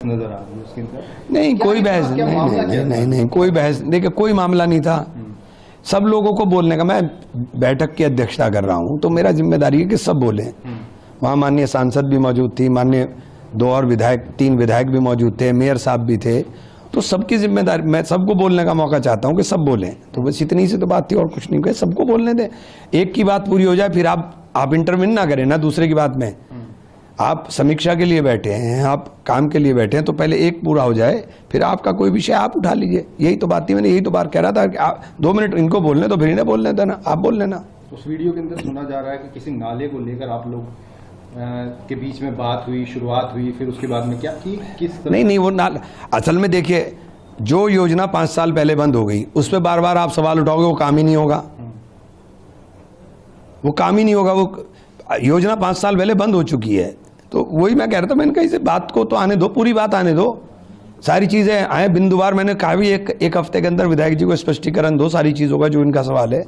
नजर आ रही है उसके अंदर? नहीं, कोई बहस नहीं, कोई बहस। देखिए, कोई मामला नहीं था। सब लोगों को बोलने का, मैं बैठक की अध्यक्षता कर रहा हूं, तो मेरा जिम्मेदारी है कि सब बोलें। वहां माननीय सांसद भी मौजूद थी, माननीय 2 और विधायक, 3 विधायक भी मौजूद थे, मेयर साहब भी थे। तो सबकी जिम्मेदारी, मैं सबको बोलने का मौका चाहता हूं कि सब बोलें। तो बस इतनी सी तो बात थी, और कुछ नहीं कहे, सबको बोलने दें। एक की बात पूरी हो जाए, फिर आप इंटरवीन ना करें ना दूसरे की बात में। आप समीक्षा के लिए बैठे हैं, आप काम के लिए बैठे हैं, तो पहले एक पूरा हो जाए, फिर आपका कोई विषय आप उठा लीजिए। यही तो बात थी, मैंने यही तो बात कह रहा था कि आप 2 मिनट इनको बोलने तो फिर इन्हें बोलने देना, आप बोल लेना। उस वीडियो के अंदर सुना जा रहा है कि किसी नाले को लेकर आप लोग के बीच में बात हुई, शुरुआत हुई, फिर उसके बाद में क्या की, किस तरह? नहीं, वो नाला, असल में देखिए, जो योजना 5 साल पहले बंद हो गई, उस पर बार बार आप सवाल उठाओगे, वो काम ही नहीं होगा। वो काम ही नहीं होगा। वो योजना 5 साल पहले बंद हो चुकी है। तो वही मैं कह रहा था, मैंने कहा इसे बात को तो आने दो, पूरी बात आने दो, सारी चीजें आए बिंदुवार। मैंने कहा भी एक हफ्ते के अंदर विधायक जी को स्पष्टीकरण दो सारी चीजों का, जो इनका सवाल है।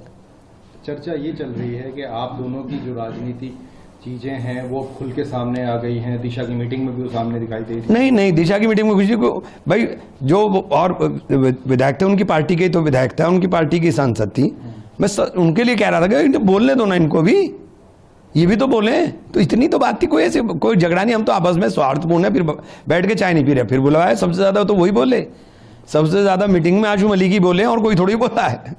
चर्चा ये चल रही है कि आप दोनों की जो राजनीति चीजें हैं वो खुल के सामने आ गई हैं। दिशा की मीटिंग में भी वो सामने दिखाई दे रही। नहीं, दिशा की मीटिंग में कुछ नहीं। भाई, जो और विधायक थे उनकी पार्टी के, तो विधायक था, उनकी पार्टी की सांसद थी। मैं उनके लिए कह रहा था कि बोलने दो ना इनको भी, ये भी तो बोले। तो इतनी तो बात थी, कोई ऐसे कोई झगड़ा नहीं। हम तो आपस में स्वार्थपूर्ण है, फिर बैठ के चाय नहीं पी रहे, फिर बुलवाया। सबसे ज्यादा तो वही बोले, सबसे ज्यादा मीटिंग में आशू मलिक ही बोले, और कोई थोड़ी बोला है।